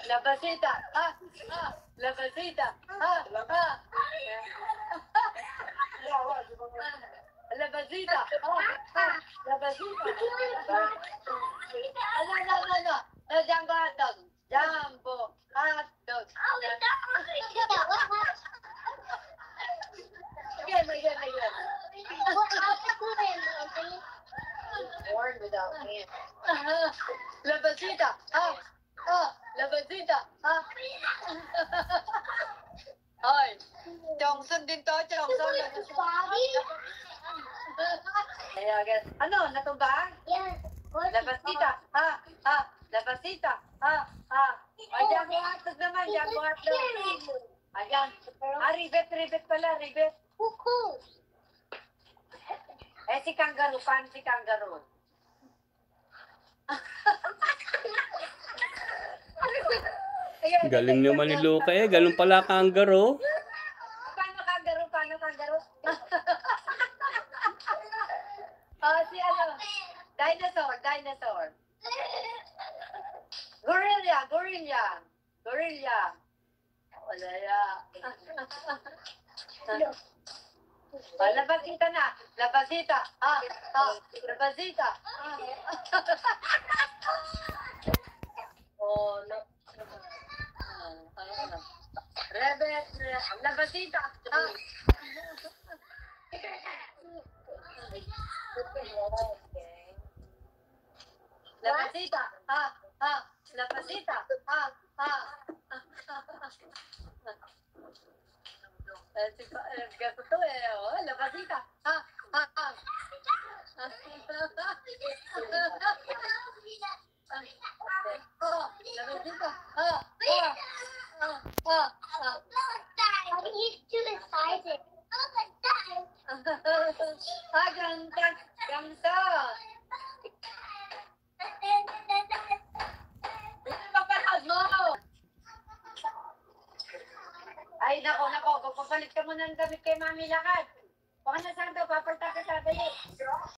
La pasita. La pasita. La pasita. La pasita. No. No, jumbo hotdog. Jumbo hotdog. Again. Born without hands. La pasita. La pasita. Hoy. Johnson din to, Johnson. Ayan. Ano, natumba? Yes. La pasita. La pasita. Ay, jumbo hotdog naman, jumbo hotdog. Ayan. Ribet pala, ribet. Cuckoo. Si kangaroo, paano si kangaroo? Galing naman ni Luca eh. Galing pala kangaroo. Paano kangaroo? Si ano? Dinosaur. Gorilla. Wala ya. Labasita na. Labasita. Labasita. Oh, no. Rebet. Labasita. Labasita. Labasita. Gato to eh. Oh, labasita. Labasita. He's too excited. Ganda. Papanood mo. Ay, nako. Papalit ka muna ng damit kay Mami Lakad. Baka na saan daw, paparta ka sa dali.